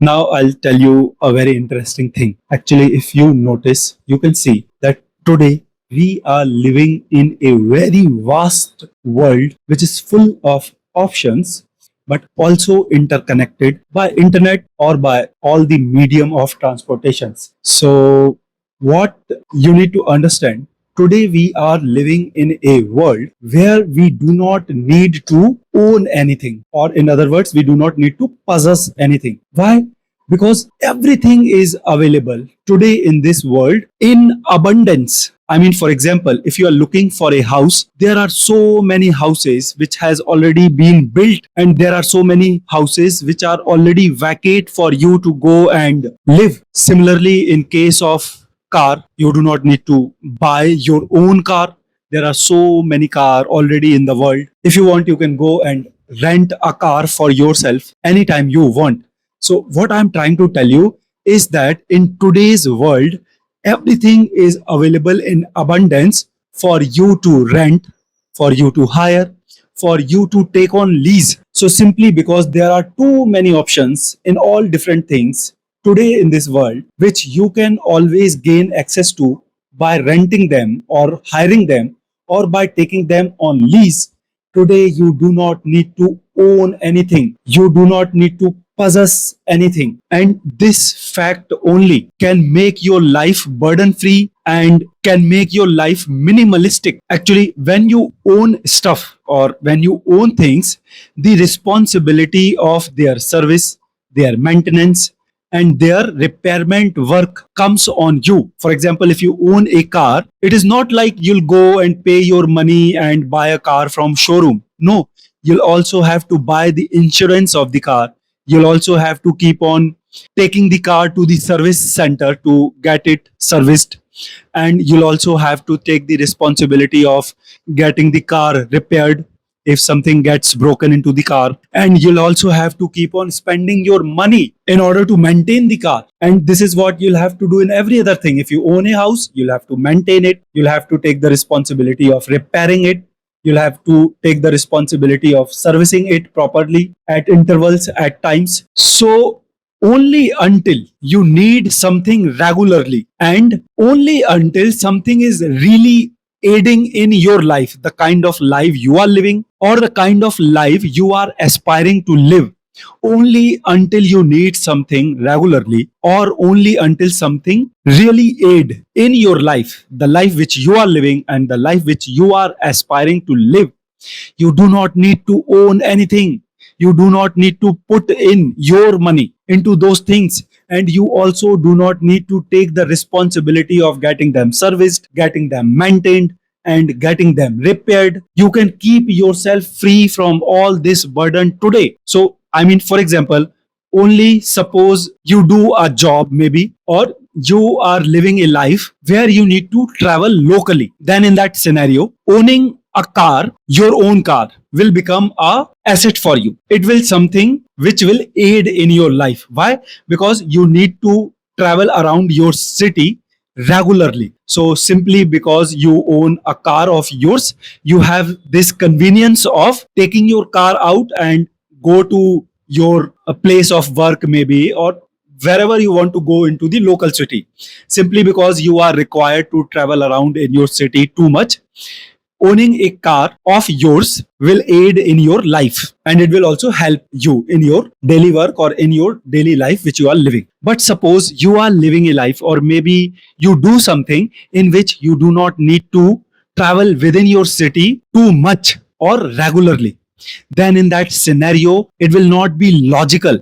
Now I'll tell you a very interesting thing. Actually, if you notice, you can see that today we are living in a very vast world which is full of options but also interconnected by internet or by all the medium of transportations. So what you need to understand, today we are living in a world where we do not need to own anything, or in other words, we do not need to possess anything. Why? Because everything is available today in this world in abundance. I mean, for example, if you are looking for a house, there are so many houses which has already been built, and there are so many houses which are already vacant for you to go and live. Similarly, in case of car, you do not need to buy your own car. There are so many car already in the world. If you want, you can go and rent a car for yourself anytime you want. So what I'm trying to tell you is that in today's world, everything is available in abundance for you to rent, for you to hire, for you to take on lease. So simply because there are too many options in all different things today in this world, which you can always gain access to by renting them or hiring them or by taking them on lease. Today, you do not need to own anything. You do not need to possess anything. And this fact only can make your life burden free and can make your life minimalistic. Actually, when you own stuff or when you own things, the responsibility of their service, their maintenance, and their repairment work comes on you. For example, if you own a car, it is not like you'll go and pay your money and buy a car from showroom. No, you'll also have to buy the insurance of the car. You'll also have to keep on taking the car to the service center to get it serviced, and you'll also have to take the responsibility of getting the car repaired if something gets broken into the car, and you'll also have to keep on spending your money in order to maintain the car. And this is what you'll have to do in every other thing. If you own a house, you'll have to maintain it, you'll have to take the responsibility of repairing it, you'll have to take the responsibility of servicing it properly at intervals, at times. So only until you need something regularly and only until something is really aiding in your life, the kind of life you are living or the kind of life you are aspiring to live, only until you need something regularly or only until something really aid in your life, the life which you are living and the life which you are aspiring to live, you do not need to own anything. You do not need to put in your money into those things. And you also do not need to take the responsibility of getting them serviced, getting them maintained, and getting them repaired. You can keep yourself free from all this burden today. So, I mean, for example, only suppose you do a job maybe, or you are living a life where you need to travel locally. Then in that scenario, owning a car, your own car, will become a asset for you. It will something which will aid in your life. Why? Because you need to travel around your city regularly. So simply because you own a car of yours, you have this convenience of taking your car out and go to your place of work maybe, or wherever you want to go into the local city. Simply because you are required to travel around in your city too much, owning a car of yours will aid in your life, and it will also help you in your daily work or in your daily life which you are living. But suppose you are living a life, or maybe you do something in which you do not need to travel within your city too much or regularly, then in that scenario it will not be logical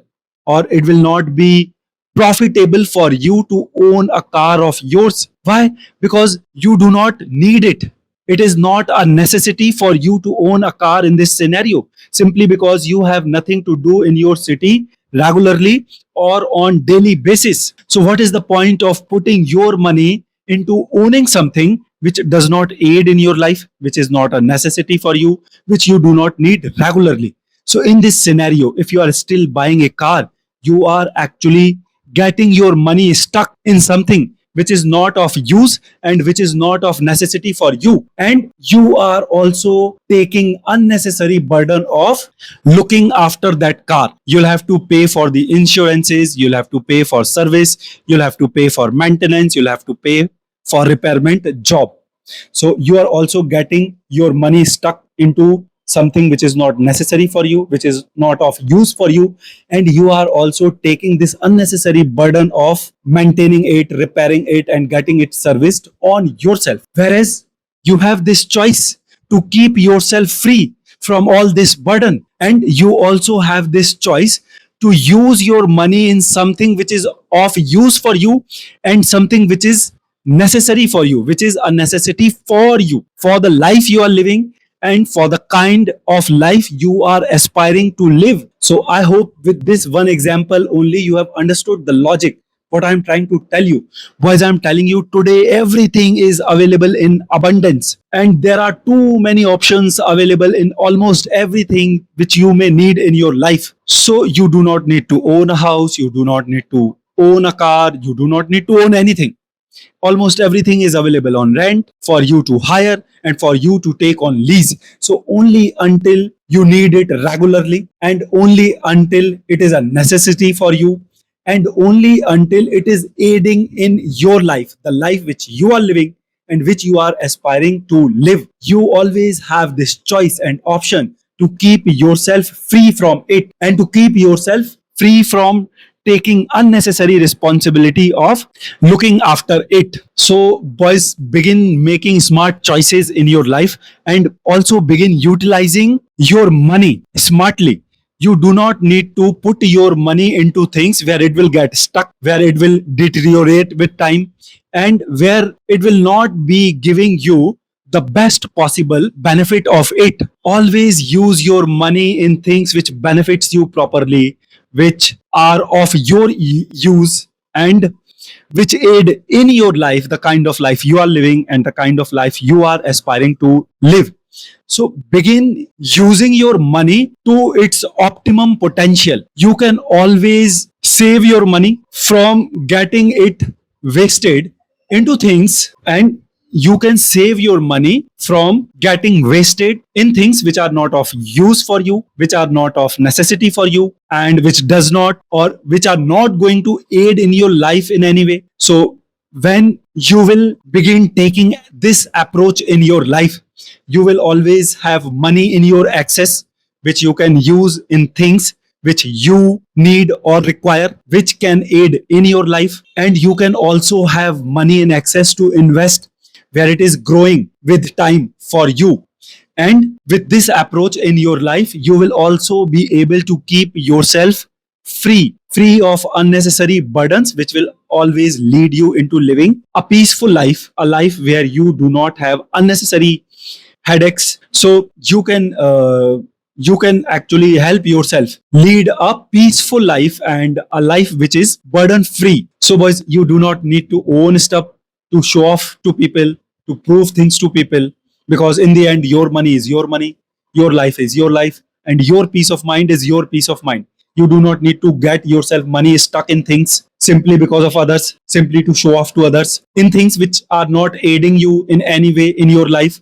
or it will not be profitable for you to own a car of yours. Why? Because you do not need it. It is not a necessity for you to own a car in this scenario, simply because you have nothing to do in your city regularly or on daily basis. So what is the point of putting your money into owning something which does not aid in your life, which is not a necessity for you, which you do not need regularly? So in this scenario, if you are still buying a car, you are actually getting your money stuck in something which is not of use and which is not of necessity for you. And you are also taking unnecessary burden of looking after that car. You'll have to pay for the insurances, you'll have to pay for service, you'll have to pay for maintenance, you'll have to pay for repairment job. So you are also getting your money stuck into something which is not necessary for you, which is not of use for you, and you are also taking this unnecessary burden of maintaining it, repairing it, and getting it serviced on yourself. Whereas you have this choice to keep yourself free from all this burden, and you also have this choice to use your money in something which is of use for you and something which is necessary for you, which is a necessity for you, for the life you are living and for the kind of life you are aspiring to live. So I hope with this one example only you have understood the logic what I'm trying to tell you. Boys, I'm telling you today everything is available in abundance and there are too many options available in almost everything which you may need in your life. So you do not need to own a house, you do not need to own a car, you do not need to own anything. Almost everything is available on rent for you to hire and for you to take on lease. So only until you need it regularly and only until it is a necessity for you and only until it is aiding in your life, the life which you are living and which you are aspiring to live, you always have this choice and option to keep yourself free from it and to keep yourself free from taking unnecessary responsibility of looking after it. So boys, begin making smart choices in your life and also begin utilizing your money smartly. You do not need to put your money into things where it will get stuck, where it will deteriorate with time, and where it will not be giving you the best possible benefit of it. Always use your money in things which benefits you properly, which are of your use and which aid in your life, the kind of life you are living and the kind of life you are aspiring to live. So begin using your money to its optimum potential. You can always save your money from getting it wasted into things, and you can save your money from getting wasted in things which are not of use for you, which are not of necessity for you, and which does not or which are not going to aid in your life in any way. So when you will begin taking this approach in your life, you will always have money in your access which you can use in things which you need or require, which can aid in your life. And you can also have money in access to invest where it is growing with time for you. And with this approach in your life, you will also be able to keep yourself free of unnecessary burdens, which will always lead you into living a peaceful life, a life where you do not have unnecessary headaches. So you can actually help yourself lead a peaceful life and a life which is burden free. So boys, you do not need to own stuff to show off to people, to prove things to people, because in the end your money is your money, your life is your life, and your peace of mind is your peace of mind. You do not need to get yourself money stuck in things simply because of others, simply to show off to others, in things which are not aiding you in any way in your life.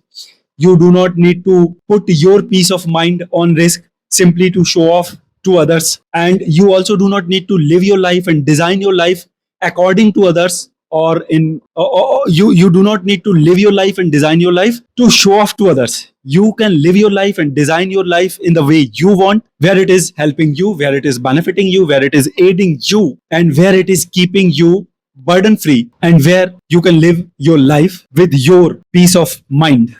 You do not need to put your peace of mind on risk simply to show off to others. And you also do not need to live your life and design your life according to others, or you do not need to live your life and design your life to show off to others. You can live your life and design your life in the way you want, where it is helping you, where it is benefiting you, where it is aiding you, and where it is keeping you burden free, and where you can live your life with your peace of mind.